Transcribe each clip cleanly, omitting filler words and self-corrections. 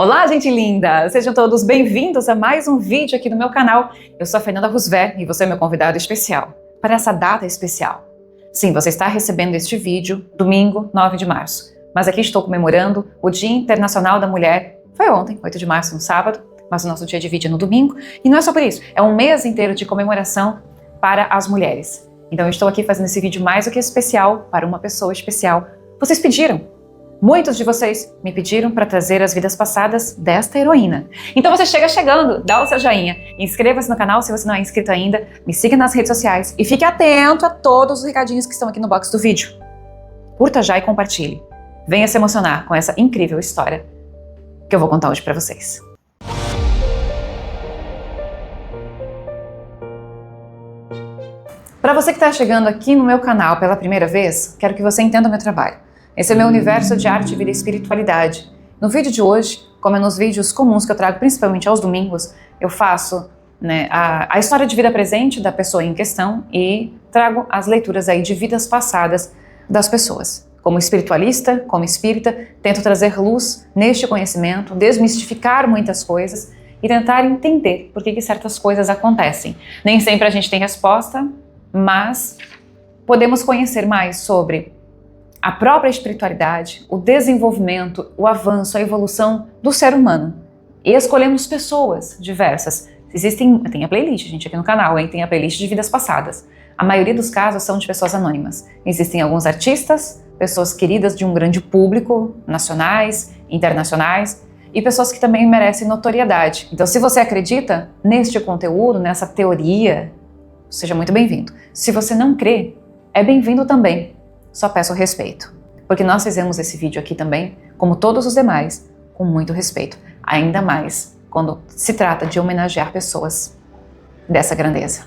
Olá, gente linda! Sejam todos bem-vindos a mais um vídeo aqui no meu canal. Eu sou a Fernanda Roosevelt e você é meu convidado especial para essa data especial. Sim, você está recebendo este vídeo domingo, 9 de março. Mas aqui estou comemorando o Dia Internacional da Mulher. Foi ontem, 8 de março, no sábado, mas o nosso dia de vídeo é no domingo. E não é só por isso, é um mês inteiro de comemoração para as mulheres. Então eu estou aqui fazendo esse vídeo mais do que especial para uma pessoa especial. Vocês pediram. Muitos de vocês me pediram para trazer as vidas passadas desta heroína. Então você chega chegando, dá o seu joinha, inscreva-se no canal se você não é inscrito ainda, me siga nas redes sociais e fique atento a todos os recadinhos que estão aqui no box do vídeo. Curta já e compartilhe. Venha se emocionar com essa incrível história que eu vou contar hoje para vocês. Para você que está chegando aqui no meu canal pela primeira vez, quero que você entenda o meu trabalho. Esse é o meu universo de arte, vida e espiritualidade. No vídeo de hoje, como é nos vídeos comuns que eu trago principalmente aos domingos, eu faço a história de vida presente da pessoa em questão e trago as leituras aí de vidas passadas das pessoas. Como espiritualista, como espírita, tento trazer luz neste conhecimento, desmistificar muitas coisas e tentar entender por que certas coisas acontecem. Nem sempre a gente tem resposta, mas podemos conhecer mais sobre a própria espiritualidade, o desenvolvimento, o avanço, a evolução do ser humano. E escolhemos pessoas diversas. Tem a playlist, gente, aqui no canal, hein? Tem a playlist de vidas passadas. A maioria dos casos são de pessoas anônimas. Existem alguns artistas, pessoas queridas de um grande público, nacionais, internacionais, e pessoas que também merecem notoriedade. Então, se você acredita neste conteúdo, nessa teoria, seja muito bem-vindo. Se você não crê, é bem-vindo também. Só peço respeito, porque nós fizemos esse vídeo aqui também, como todos os demais, com muito respeito, ainda mais quando se trata de homenagear pessoas dessa grandeza.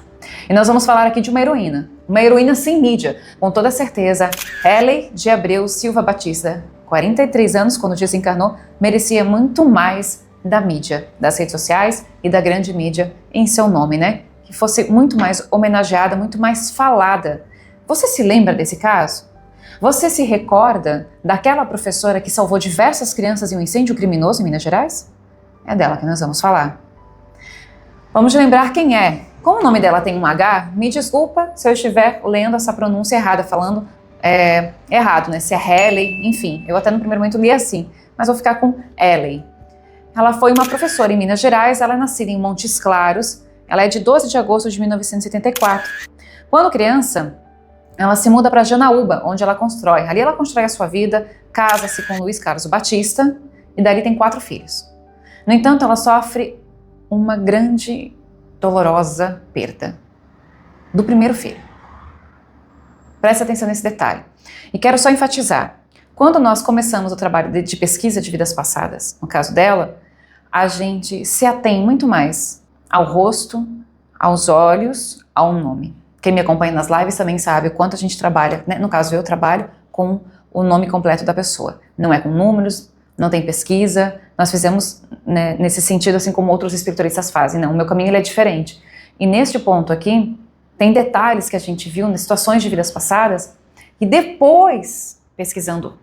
E nós vamos falar aqui de uma heroína sem mídia, com toda certeza. Helen de Abreu Silva Batista, 43 anos quando desencarnou, merecia muito mais da mídia, das redes sociais e da grande mídia em seu nome, né? Que fosse muito mais homenageada, muito mais falada. Você se lembra desse caso? Você se recorda daquela professora que salvou diversas crianças em um incêndio criminoso em Minas Gerais? É dela que nós vamos falar. Vamos lembrar quem é. Como o nome dela tem um H, me desculpa se eu estiver lendo essa pronúncia errada, falando errado, né? Se é Helen, enfim. Eu até no primeiro momento li assim, mas vou ficar com Helen. Ela foi uma professora em Minas Gerais, ela é nascida em Montes Claros, ela é de 12 de agosto de 1974. Quando criança, ela se muda para Janaúba, onde ela constrói. Ali ela constrói a sua vida, casa-se com Luiz Carlos Batista e dali tem 4 filhos. No entanto, ela sofre uma grande, dolorosa perda do primeiro filho. Preste atenção nesse detalhe. E quero só enfatizar, quando nós começamos o trabalho de pesquisa de vidas passadas, no caso dela, a gente se atém muito mais ao rosto, aos olhos, ao nome. Quem me acompanha nas lives também sabe o quanto a gente trabalha, né? No caso eu trabalho com o nome completo da pessoa. Não é com números, não tem pesquisa, nós fizemos, né, nesse sentido assim como outros espiritualistas fazem. Não, o meu caminho ele é diferente. E neste ponto aqui, tem detalhes que a gente viu nas situações de vidas passadas e depois, pesquisando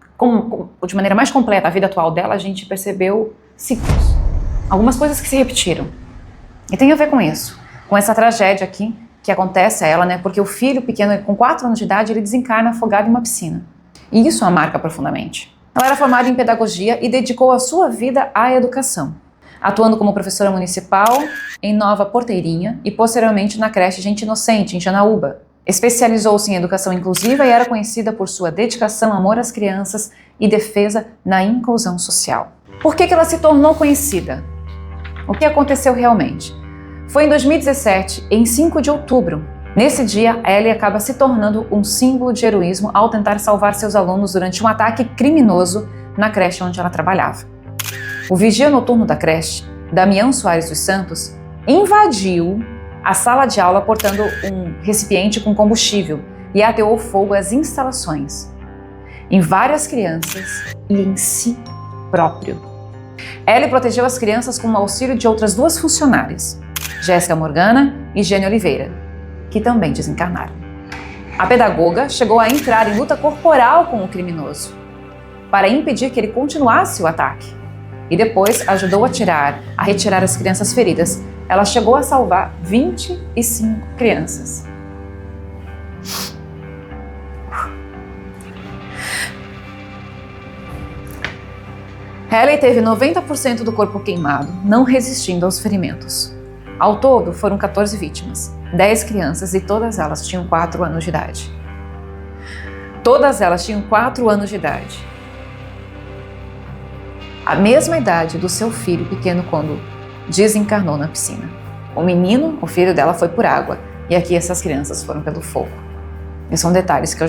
de maneira mais completa a vida atual dela, a gente percebeu ciclos. Algumas coisas que se repetiram. E tem a ver com isso, com essa tragédia aqui, que acontece a ela, né? Porque o filho pequeno, com 4 anos de idade, ele desencarna afogado em uma piscina. E isso a marca profundamente. Ela era formada em pedagogia e dedicou a sua vida à educação, atuando como professora municipal em Nova Porteirinha e posteriormente na creche Gente Inocente, em Janaúba. Especializou-se em educação inclusiva e era conhecida por sua dedicação, amor às crianças e defesa na inclusão social. Por que ela se tornou conhecida? O que aconteceu realmente? Foi em 2017, em 5 de outubro. Nesse dia, Ellie acaba se tornando um símbolo de heroísmo ao tentar salvar seus alunos durante um ataque criminoso na creche onde ela trabalhava. O vigia noturno da creche, Damião Soares dos Santos, invadiu a sala de aula portando um recipiente com combustível e ateou fogo às instalações, em várias crianças e em si próprio. Ellie protegeu as crianças com o auxílio de outras 2 funcionárias, Jéssica Morgana e Gênia Oliveira, que também desencarnaram. A pedagoga chegou a entrar em luta corporal com o criminoso para impedir que ele continuasse o ataque. e depois ajudou a retirar as crianças feridas. Ela chegou a salvar 25 crianças. Haley teve 90% do corpo queimado, não resistindo aos ferimentos. Ao todo, foram 14 vítimas, 10 crianças e todas elas tinham 4 anos de idade. Todas elas tinham 4 anos de idade. A mesma idade do seu filho pequeno quando desencarnou na piscina. O menino, o filho dela, foi por água e aqui essas crianças foram pelo fogo. E são detalhes que eu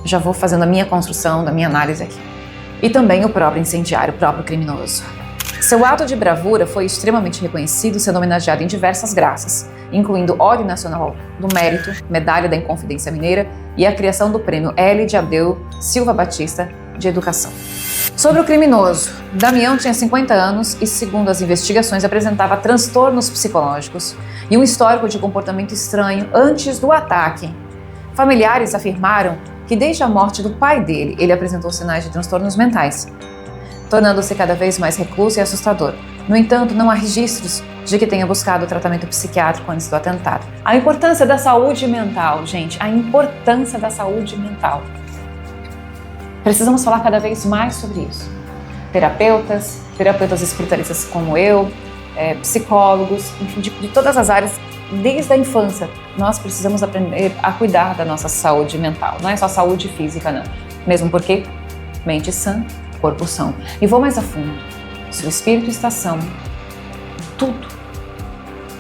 já vou fazendo a minha construção, da minha análise aqui. E também o próprio incendiário, o próprio criminoso. Seu ato de bravura foi extremamente reconhecido, sendo homenageado em diversas graças, incluindo Ordem Nacional do Mérito, Medalha da Inconfidência Mineira e a criação do Prêmio L. de Abreu Silva Batista de Educação. Sobre o criminoso, Damião tinha 50 anos e, segundo as investigações, apresentava transtornos psicológicos e um histórico de comportamento estranho antes do ataque. Familiares afirmaram que desde a morte do pai dele, ele apresentou sinais de transtornos mentais, tornando-se cada vez mais recluso e assustador. No entanto, não há registros de que tenha buscado tratamento psiquiátrico antes do atentado. A importância da saúde mental, gente, a importância da saúde mental. Precisamos falar cada vez mais sobre isso. Terapeutas espiritualistas como eu, psicólogos, enfim, de todas as áreas. Desde a infância, nós precisamos aprender a cuidar da nossa saúde mental. Não é só saúde física, não. Mesmo porque mente sã, corpo são. E vou mais a fundo. Se o espírito está são, tudo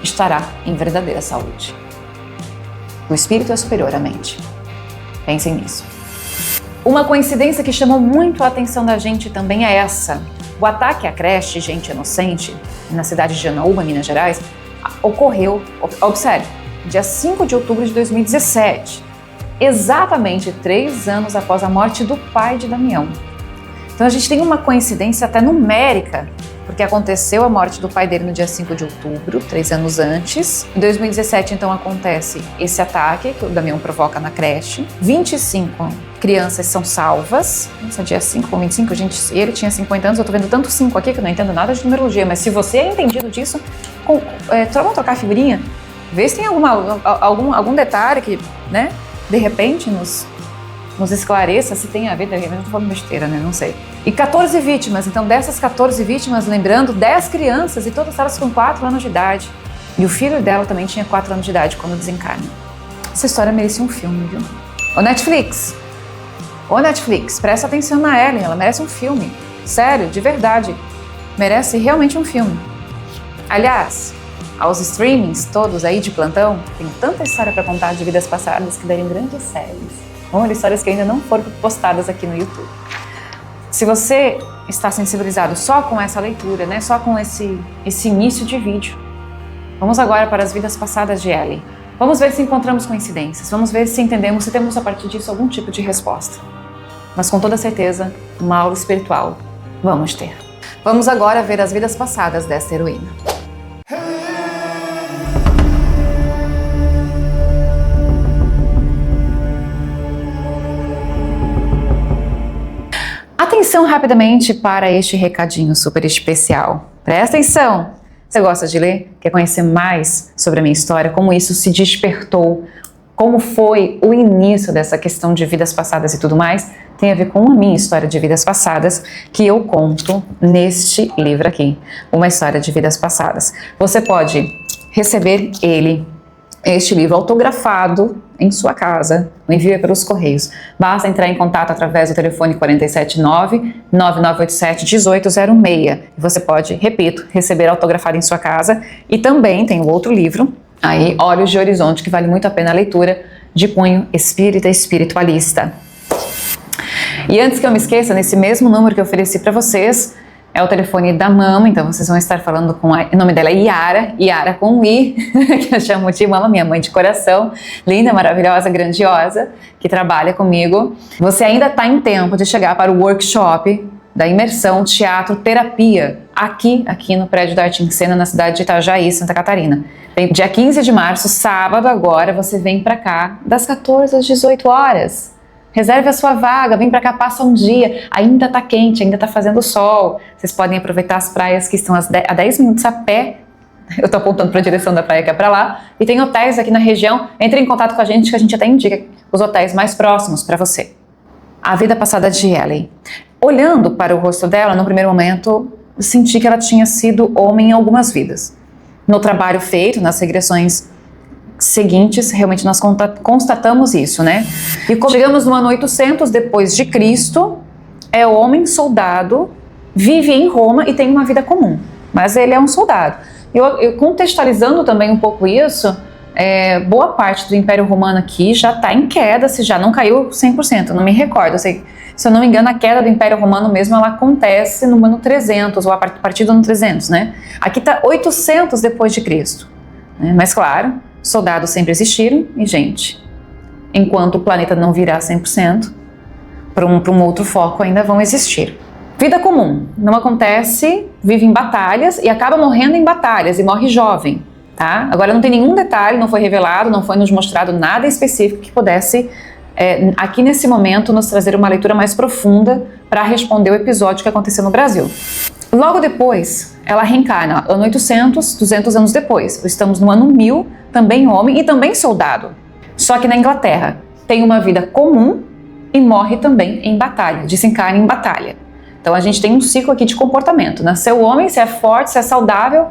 estará em verdadeira saúde. O espírito é superior à mente. Pensem nisso. Uma coincidência que chamou muito a atenção da gente também é essa. O ataque à creche Gente Inocente, na cidade de Janaúba, Minas Gerais, ocorreu, observe, dia 5 de outubro de 2017, exatamente 3 anos após a morte do pai de Damião. Então a gente tem uma coincidência até numérica, porque aconteceu a morte do pai dele no dia 5 de outubro, 3 anos antes. Em 2017, então, acontece esse ataque que o Damião provoca na creche. 25 crianças são salvas. Nossa, dia 5 ou 25, gente, ele tinha 50 anos, eu tô vendo tanto 5 aqui que eu não entendo nada de numerologia, mas se você é entendido disso, vamos trocar a figurinha, vê se tem algum detalhe que, né, de repente nos esclareça se tem a ver, de repente eu tô falando besteira, né, não sei. E 14 vítimas, então dessas 14 vítimas, lembrando, 10 crianças e todas elas com 4 anos de idade. E o filho dela também tinha 4 anos de idade quando desencarna. Essa história merecia um filme, viu? Ô Netflix, presta atenção na Ellen, ela merece um filme. Sério, de verdade, merece realmente um filme. Aliás, aos streamings todos aí de plantão, tem tanta história para contar de vidas passadas que dariam grandes séries. Ou histórias que ainda não foram postadas aqui no YouTube. Se você está sensibilizado só com essa leitura, né, só com esse início de vídeo, vamos agora para as vidas passadas de Ellie. Vamos ver se encontramos coincidências, vamos ver se entendemos, se temos a partir disso algum tipo de resposta. Mas com toda certeza, uma aula espiritual vamos ter. Vamos agora ver as vidas passadas desta heroína. Atenção rapidamente para este recadinho super especial. Presta atenção! Você gosta de ler? Quer conhecer mais sobre a minha história? Como isso se despertou? Como foi o início dessa questão de vidas passadas e tudo mais? Tem a ver com a minha história de vidas passadas que eu conto neste livro aqui. Uma história de vidas passadas. Você pode receber este livro autografado em sua casa, o envio é pelos correios. Basta entrar em contato através do telefone 479-9987-1806. Você pode, repito, receber autografado em sua casa. E também tem o outro livro, aí, Olhos de Horizonte, que vale muito a pena a leitura, de cunho espírita e espiritualista. E antes que eu me esqueça, nesse mesmo número que eu ofereci para vocês, é o telefone da mama, então vocês vão estar falando com o nome dela é Yara com I, que eu chamo de mama, minha mãe de coração, linda, maravilhosa, grandiosa, que trabalha comigo. Você ainda está em tempo de chegar para o workshop da imersão Teatro Terapia, aqui no prédio da Arte em Cena, na cidade de Itajaí, Santa Catarina. Dia 15 de março, sábado agora, você vem para cá, das 14 às 18 horas. reserve a sua vaga, vem pra cá, passa um dia, ainda tá quente, ainda tá fazendo sol. Vocês podem aproveitar as praias que estão a 10 minutos a pé. Eu tô apontando para a direção da praia que é para lá. E tem hotéis aqui na região. Entre em contato com a gente que a gente até indica os hotéis mais próximos para você. A vida passada de Ellie. Olhando para o rosto dela, no primeiro momento, senti que ela tinha sido homem em algumas vidas. No trabalho feito, nas regressões seguintes, realmente nós constatamos isso, né? E chegamos no ano 800 depois de Cristo, é homem, soldado, vive em Roma e tem uma vida comum. Mas ele é um soldado. Eu contextualizando também um pouco isso, boa parte do Império Romano aqui já está em queda, se já não caiu 100%, não me recordo. Se eu não me engano, a queda do Império Romano mesmo, ela acontece no ano 300, ou a partir do ano 300, né? Aqui está 800 depois de Cristo. Né? Mas claro, soldados sempre existiram e, gente, enquanto o planeta não virar 100%, para um outro foco ainda vão existir. Vida comum, não acontece, vive em batalhas e acaba morrendo em batalhas e morre jovem, tá? Agora não tem nenhum detalhe, não foi revelado, não foi nos mostrado nada específico que pudesse, aqui nesse momento, nos trazer uma leitura mais profunda para responder o episódio que aconteceu no Brasil. Logo depois, ela reencarna, ano 800, 200 anos depois. Estamos no ano 1000, também homem e também soldado. Só que na Inglaterra, tem uma vida comum e morre também em batalha, desencarna em batalha. Então a gente tem um ciclo aqui de comportamento. Nasceu homem, se é forte, se é saudável,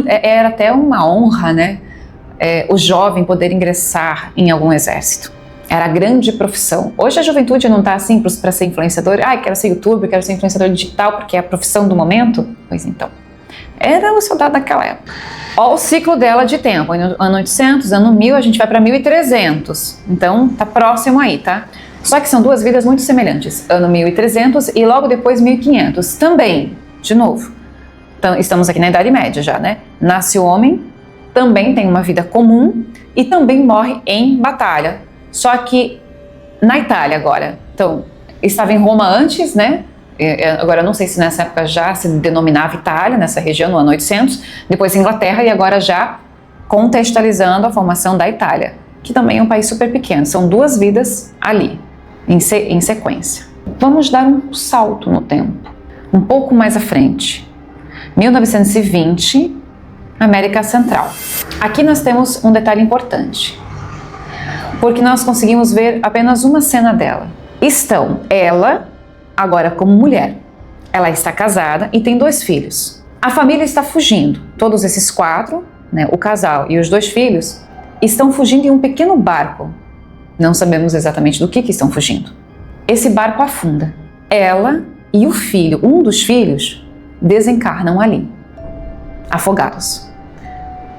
era até uma honra, né? O jovem poder ingressar em algum exército. Era a grande profissão. Hoje a juventude não está assim para ser influenciador. Quero ser youtuber, quero ser influenciador digital porque é a profissão do momento. Pois então, era o soldado daquela época. Olha o ciclo dela de tempo. Ano 800, ano 1000, a gente vai para 1300. Então tá próximo aí, tá? Só que são duas vidas muito semelhantes, ano 1300 e logo depois 1500, também, de novo, então, estamos aqui na Idade Média já, né? Nasce o homem, também tem uma vida comum e também morre em batalha, só que na Itália agora, então, estava em Roma antes, né? Agora eu não sei se nessa época já se denominava Itália, nessa região, no ano 800, depois Inglaterra e agora já contextualizando a formação da Itália, que também é um país super pequeno, são duas vidas ali. Em sequência. Vamos dar um salto no tempo, um pouco mais à frente. 1920, América Central. Aqui nós temos um detalhe importante, porque nós conseguimos ver apenas uma cena dela. Estão ela, agora como mulher, ela está casada e tem 2 filhos. A família está fugindo, todos esses 4, né, o casal e os 2 filhos, estão fugindo em um pequeno barco. Não sabemos exatamente do que estão fugindo. Esse barco afunda. Ela e o filho, um dos filhos, desencarnam ali, afogados.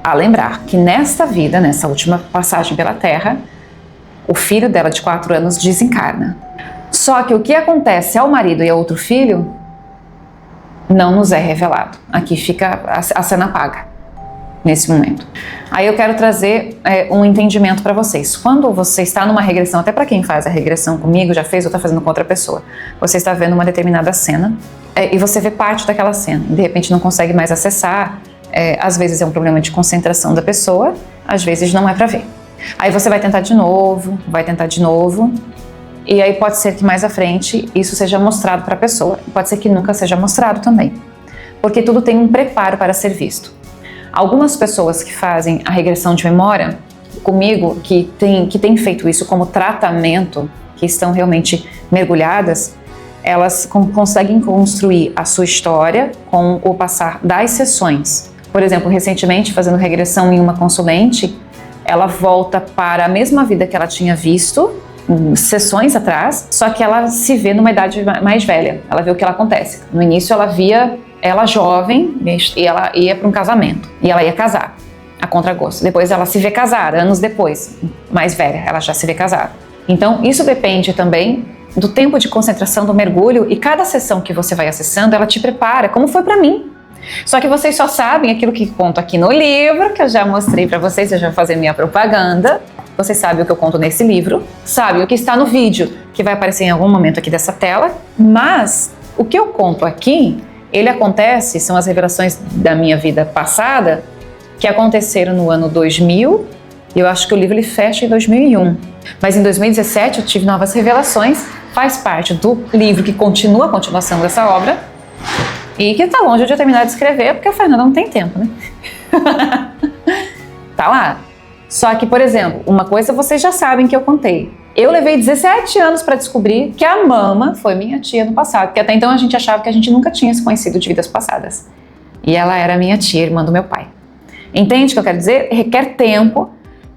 A lembrar que nesta vida, nessa última passagem pela Terra, o filho dela de 4 anos desencarna. Só que o que acontece ao marido e ao outro filho não nos é revelado. Aqui fica a cena apaga. Nesse momento. Aí eu quero trazer um entendimento para vocês. Quando você está numa regressão, até para quem faz a regressão comigo, já fez ou está fazendo com outra pessoa, você está vendo uma determinada cena e você vê parte daquela cena, de repente não consegue mais acessar, às vezes é um problema de concentração da pessoa, às vezes não é para ver. Aí você vai tentar de novo, e aí pode ser que mais à frente isso seja mostrado para a pessoa, pode ser que nunca seja mostrado também, porque tudo tem um preparo para ser visto. Algumas pessoas que fazem a regressão de memória comigo, que têm feito isso como tratamento, que estão realmente mergulhadas, elas conseguem construir a sua história com o passar das sessões. Por exemplo, recentemente, fazendo regressão em uma consulente, ela volta para a mesma vida que ela tinha visto, sessões atrás, só que ela se vê numa idade mais velha. Ela vê o que ela acontece. No início ela via ela jovem e ela ia para um casamento e ela ia casar a contragosto. Depois ela se vê casada, anos depois, mais velha, ela já se vê casada. Então isso depende também do tempo de concentração do mergulho e cada sessão que você vai acessando, ela te prepara, como foi para mim. Só que vocês só sabem aquilo que conto aqui no livro, que eu já mostrei para vocês, eu já vou fazer minha propaganda. Vocês sabem o que eu conto nesse livro, sabem o que está no vídeo, que vai aparecer em algum momento aqui dessa tela, mas o que eu conto aqui, ele acontece, são as revelações da minha vida passada, que aconteceram no ano 2000 E eu acho que o livro ele fecha em 2001. Mas em 2017 eu tive novas revelações, faz parte do livro que continua a continuação dessa obra e que está longe de eu terminar de escrever, porque a Fernanda não tem tempo, né? Tá lá. Só que, por exemplo, uma coisa vocês já sabem que eu contei. Eu levei 17 anos para descobrir que a Mama foi minha tia no passado, porque até então a gente achava que a gente nunca tinha se conhecido de vidas passadas. E ela era minha tia, irmã do meu pai. Entende o que eu quero dizer? Requer tempo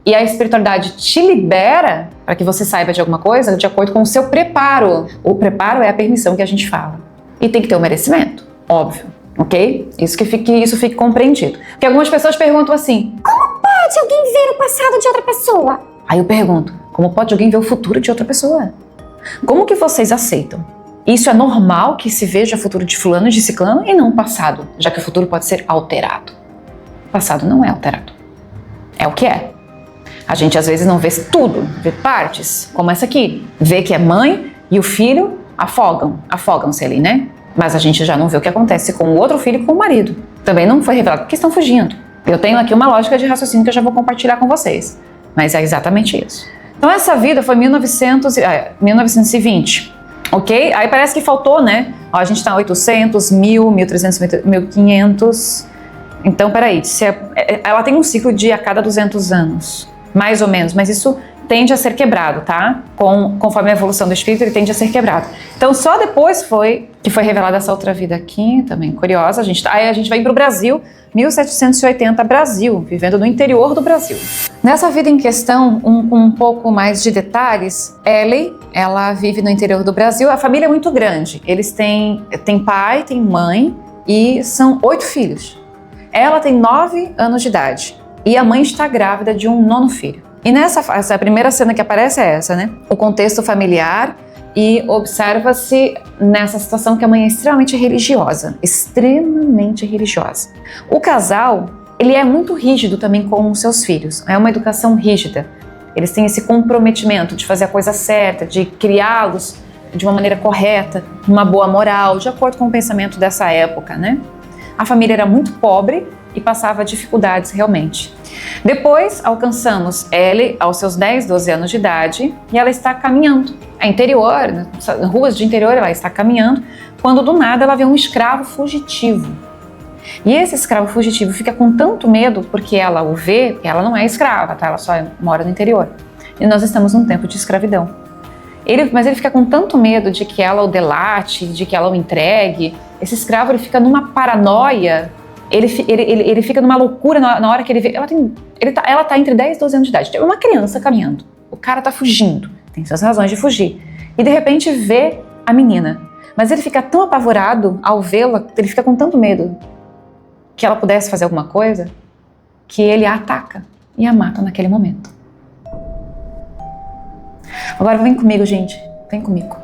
e a espiritualidade te libera para que você saiba de alguma coisa de acordo com o seu preparo. O preparo é a permissão que a gente fala. E tem que ter um merecimento, óbvio, ok? Isso fique compreendido. Porque algumas pessoas perguntam assim: como pode alguém ver o passado de outra pessoa? Aí eu pergunto: como pode alguém ver o futuro de outra pessoa? Como que vocês aceitam? Isso é normal que se veja o futuro de fulano e de ciclano e não o passado, já que o futuro pode ser alterado. O passado não é alterado. É o que é. A gente às vezes não vê tudo, vê partes, como essa aqui. Vê que é mãe e o filho afogam-se ali, né? Mas a gente já não vê o que acontece com o outro filho e com o marido. Também não foi revelado porque estão fugindo. Eu tenho aqui uma lógica de raciocínio que eu já vou compartilhar com vocês. Mas é exatamente isso. Então essa vida foi 1920, ok? Aí parece que faltou, né? Ó, a gente tá 800, 1000, 1300, 1500. Então, peraí, ela tem um ciclo de a cada 200 anos, mais ou menos, mas isso tende a ser quebrado, tá? Conforme a evolução do espírito, ele tende a ser quebrado. Então, só depois foi revelada essa outra vida aqui, também curiosa. Aí a gente vai para o Brasil, 1780, Brasil, vivendo no interior do Brasil. Nessa vida em questão, com um pouco mais de detalhes, Ellie, ela vive no interior do Brasil. A família é muito grande. Eles têm pai, tem mãe e são 8 filhos. Ela tem 9 anos de idade e a mãe está grávida de um 9º filho. E essa primeira cena que aparece é essa, né? O contexto familiar, e observa-se nessa situação que a mãe é extremamente religiosa. O casal, ele é muito rígido também com os seus filhos. É uma educação rígida. Eles têm esse comprometimento de fazer a coisa certa, de criá-los de uma maneira correta, uma boa moral, de acordo com o pensamento dessa época, né? A família era muito pobre e passava dificuldades realmente. Depois alcançamos Ellie aos seus 10, 12 anos de idade e ela está caminhando. É interior, nas ruas de interior ela está caminhando, quando do nada ela vê um escravo fugitivo. E esse escravo fugitivo fica com tanto medo porque ela o vê, ela não é escrava, tá? Ela só mora no interior. E nós estamos num tempo de escravidão. Mas ele fica com tanto medo de que ela o delate, de que ela o entregue. Esse escravo ele fica numa paranoia, ele fica numa loucura na hora que ele vê. Ela tá entre 10 e 12 anos de idade. É uma criança caminhando. O cara tá fugindo. Tem suas razões de fugir. E de repente vê a menina. Mas ele fica tão apavorado ao vê-la, ele fica com tanto medo que ela pudesse fazer alguma coisa, que ele a ataca e a mata naquele momento. Agora vem comigo, gente. Vem comigo.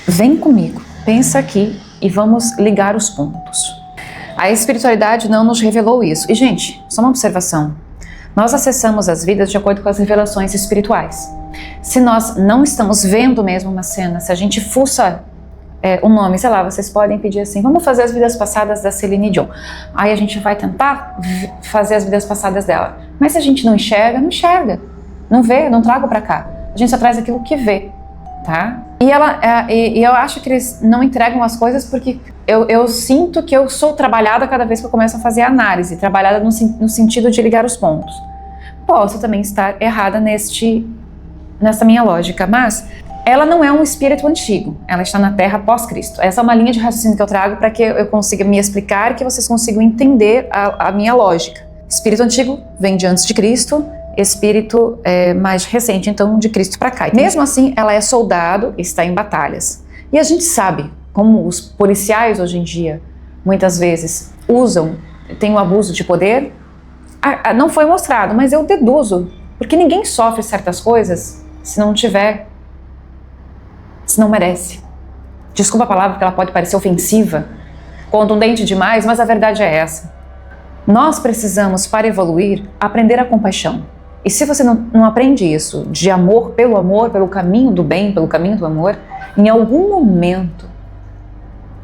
Vem comigo. Pensa aqui e vamos ligar os pontos. A espiritualidade não nos revelou isso. E, gente, só uma observação. Nós acessamos as vidas de acordo com as revelações espirituais. Se nós não estamos vendo mesmo uma cena, se a gente fuça o nome, sei lá, vocês podem pedir assim: vamos fazer as vidas passadas da Celine Dion. Aí a gente vai tentar fazer as vidas passadas dela. Mas se a gente não enxerga, não vê, não trago pra cá. A gente só traz aquilo que vê, tá? E eu acho que eles não entregam as coisas porque eu sinto que eu sou trabalhada cada vez que eu começo a fazer análise, trabalhada no sentido de ligar os pontos. Posso também estar errada nessa minha lógica, mas ela não é um espírito antigo, ela está na Terra pós-Cristo. Essa é uma linha de raciocínio que eu trago para que eu consiga me explicar e que vocês consigam entender a minha lógica. Espírito antigo vem de antes de Cristo, espírito mais recente, então, de Cristo para cá. Mesmo assim, ela é soldado e está em batalhas. E a gente sabe como os policiais hoje em dia, muitas vezes, tem um abuso de poder. Não foi mostrado, mas eu deduzo, porque ninguém sofre certas coisas se não merece. Desculpa a palavra, porque ela pode parecer ofensiva, contundente demais, mas a verdade é essa. Nós precisamos, para evoluir, aprender a compaixão. E se você não aprende isso, de amor, pelo caminho do bem, pelo caminho do amor, em algum momento,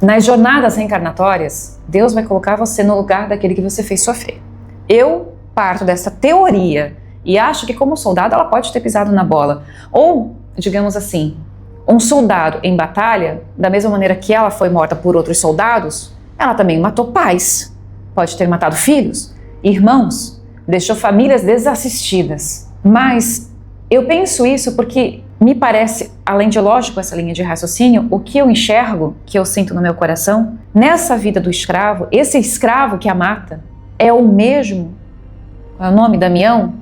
nas jornadas reencarnatórias, Deus vai colocar você no lugar daquele que você fez sofrer. Eu parto dessa teoria e acho que como soldado ela pode ter pisado na bola. Ou, digamos assim, um soldado em batalha, da mesma maneira que ela foi morta por outros soldados, ela também matou pais, pode ter matado filhos, irmãos, deixou famílias desassistidas. Mas eu penso isso porque me parece, além de lógico essa linha de raciocínio, o que eu enxergo, que eu sinto no meu coração, nessa vida do escravo, esse escravo que a mata é o mesmo, qual é o nome, Damião?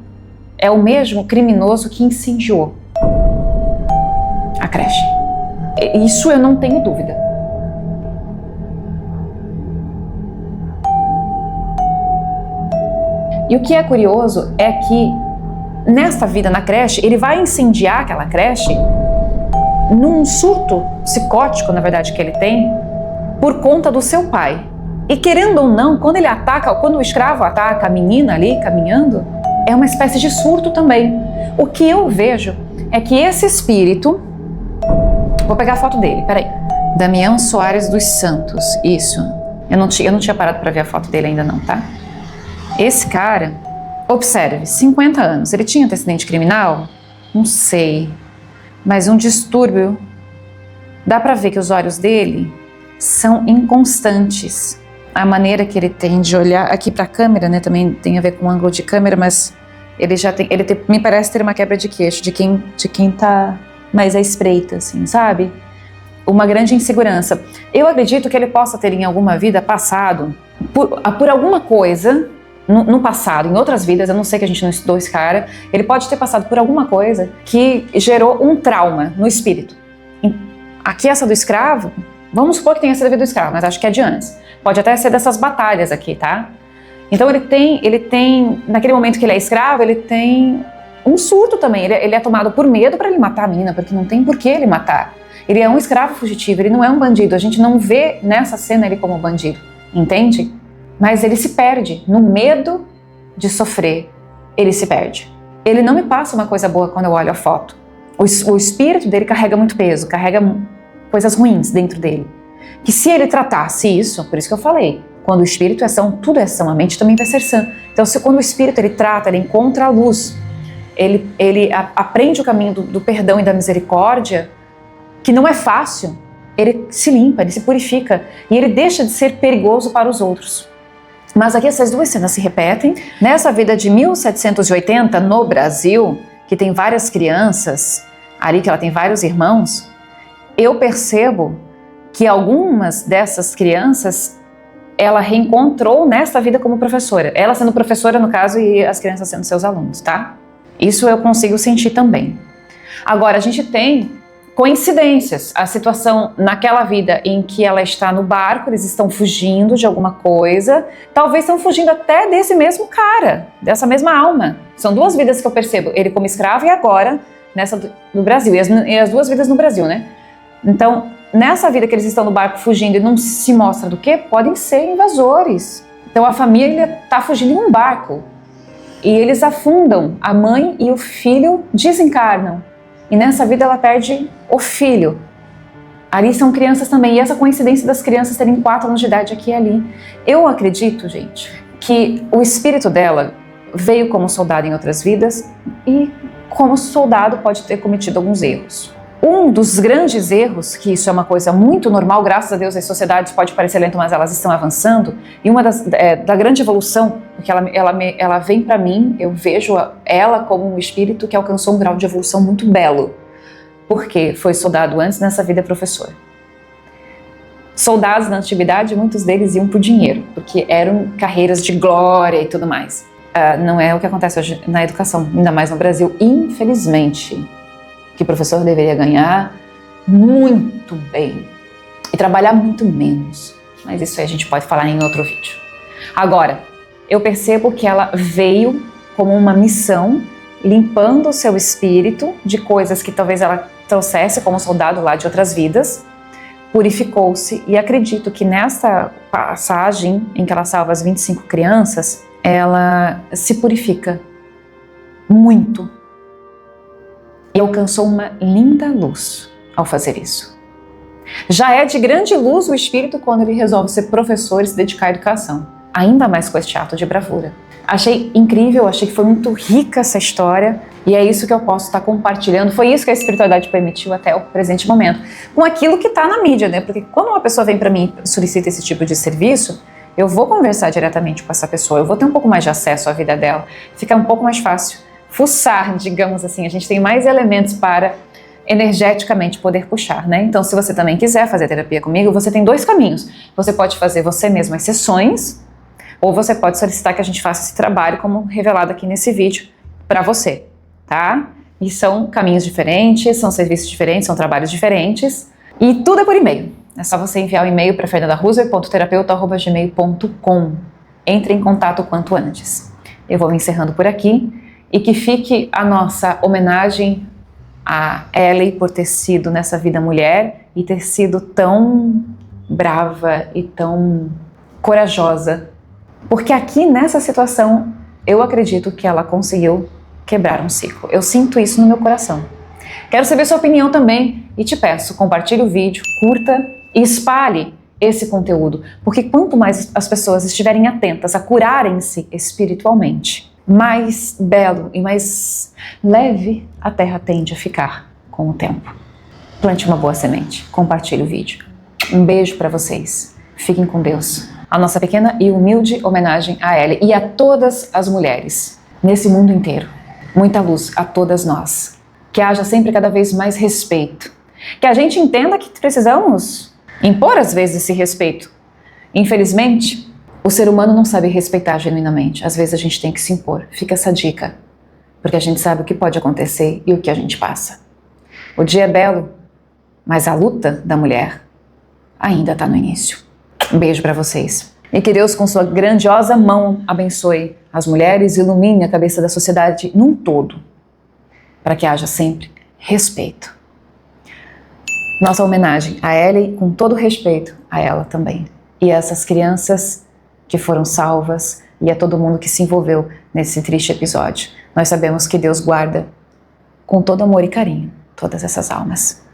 É o mesmo criminoso que incendiou a creche. Isso eu não tenho dúvida. E o que é curioso é que nesta vida na creche, ele vai incendiar aquela creche num surto psicótico, na verdade, que ele tem, por conta do seu pai. E querendo ou não, quando ele ataca, quando o escravo ataca a menina ali caminhando, é uma espécie de surto também. O que eu vejo é que esse espírito... Vou pegar a foto dele, peraí. Damião Soares dos Santos, isso. Eu não tinha parado para ver a foto dele ainda não, tá? Esse cara, observe, 50 anos. Ele tinha antecedente criminal? Não sei. Mas um distúrbio. Dá para ver que os olhos dele são inconstantes. A maneira que ele tem de olhar aqui para a câmera, né, também tem a ver com o ângulo de câmera, mas me parece ter uma quebra de queixo de quem tá mais à espreita, assim, sabe? Uma grande insegurança. Eu acredito que ele possa ter em alguma vida passado por alguma coisa no passado, em outras vidas, eu não sei que a gente não estudou esse cara, ele pode ter passado por alguma coisa que gerou um trauma no espírito. Aqui essa do escravo, vamos supor que tenha sido a vida do escravo, mas acho que é de antes. Pode até ser dessas batalhas aqui, tá? Então ele tem, naquele momento que ele é escravo, ele tem um surto também, ele é tomado por medo para ele matar a menina, porque não tem por que ele matar. Ele é um escravo fugitivo, ele não é um bandido, a gente não vê nessa cena ele como bandido, entende? Mas ele se perde, no medo de sofrer, ele se perde. Ele não me passa uma coisa boa quando eu olho a foto. O espírito dele carrega muito peso, carrega coisas ruins dentro dele. Que se ele tratasse isso, por isso que eu falei, quando o espírito é são, tudo é são, a mente também vai ser sã. Então quando o espírito ele trata, ele encontra a luz, ele aprende o caminho do perdão e da misericórdia, que não é fácil, ele se limpa, ele se purifica e ele deixa de ser perigoso para os outros. Mas aqui essas duas cenas se repetem. Nessa vida de 1780, no Brasil, que tem várias crianças, ali que ela tem vários irmãos, eu percebo que algumas dessas crianças ela reencontrou nessa vida como professora. Ela sendo professora, no caso, e as crianças sendo seus alunos, tá? Isso eu consigo sentir também. Agora, a gente tem coincidências. A situação naquela vida em que ela está no barco, eles estão fugindo de alguma coisa, talvez estão fugindo até desse mesmo cara, dessa mesma alma. São duas vidas que eu percebo, ele como escravo e agora nessa no Brasil, e as duas vidas no Brasil, né? Então, nessa vida que eles estão no barco fugindo e não se mostra do que, podem ser invasores. Então a família está fugindo em um barco e eles afundam, a mãe e o filho desencarnam. E nessa vida ela perde o filho. Ali são crianças também. E essa coincidência das crianças terem 4 anos de idade aqui e ali. Eu acredito, gente, que o espírito dela veio como soldado em outras vidas e como soldado pode ter cometido alguns erros. Um dos grandes erros, que isso é uma coisa muito normal, graças a Deus as sociedades pode parecer lento, mas elas estão avançando, e uma da grande evolução, porque ela vem para mim, eu vejo ela como um espírito que alcançou um grau de evolução muito belo, porque foi soldado antes, nessa vida é professor. Soldados na antiguidade, muitos deles iam por dinheiro, porque eram carreiras de glória e tudo mais. Não é o que acontece hoje na educação, ainda mais no Brasil, infelizmente. Que o professor deveria ganhar muito bem e trabalhar muito menos. Mas isso aí a gente pode falar em outro vídeo. Agora, eu percebo que ela veio como uma missão, limpando o seu espírito de coisas que talvez ela trouxesse como soldado lá de outras vidas, purificou-se e acredito que nessa passagem em que ela salva as 25 crianças, ela se purifica muito. E alcançou uma linda luz ao fazer isso. Já é de grande luz o espírito quando ele resolve ser professor e se dedicar à educação. ainda mais com este ato de bravura. Achei incrível, achei que foi muito rica essa história e é isso que eu posso estar compartilhando. Foi isso que a espiritualidade permitiu até o presente momento, com aquilo que está na mídia, né? Porque quando uma pessoa vem para mim e solicita esse tipo de serviço, eu vou conversar diretamente com essa pessoa, eu vou ter um pouco mais de acesso à vida dela, fica um pouco mais fácil fuçar, digamos assim, a gente tem mais elementos para energeticamente poder puxar, né? Então, se você também quiser fazer terapia comigo, você tem 2 caminhos. Você pode fazer você mesmo as sessões, ou você pode solicitar que a gente faça esse trabalho como revelado aqui nesse vídeo para você, tá? E são caminhos diferentes, são serviços diferentes, são trabalhos diferentes e tudo é por e-mail. É só você enviar o e-mail para fernandaruser.terapeuta@gmail.com. Entre em contato o quanto antes. Eu vou encerrando por aqui e que fique a nossa homenagem a Ellie por ter sido nessa vida mulher e ter sido tão brava e tão corajosa. Porque aqui nessa situação, eu acredito que ela conseguiu quebrar um ciclo. Eu sinto isso no meu coração. Quero saber sua opinião também e te peço, compartilhe o vídeo, curta e espalhe esse conteúdo. Porque quanto mais as pessoas estiverem atentas a curarem-se espiritualmente, mais belo e mais leve a Terra tende a ficar com o tempo. Plante uma boa semente, compartilhe o vídeo. Um beijo para vocês. Fiquem com Deus. A nossa pequena e humilde homenagem a Ellie e a todas as mulheres nesse mundo inteiro. Muita luz a todas nós. Que haja sempre cada vez mais respeito. Que a gente entenda que precisamos impor às vezes esse respeito. Infelizmente, o ser humano não sabe respeitar genuinamente. Às vezes a gente tem que se impor. Fica essa dica. Porque a gente sabe o que pode acontecer e o que a gente passa. O dia é belo, mas a luta da mulher ainda está no início. Um beijo para vocês. E que Deus, com sua grandiosa mão, abençoe as mulheres e ilumine a cabeça da sociedade num todo, para que haja sempre respeito. Nossa homenagem a Ellie, com todo respeito a ela também. E a essas crianças que foram salvas e a todo mundo que se envolveu nesse triste episódio. Nós sabemos que Deus guarda com todo amor e carinho todas essas almas.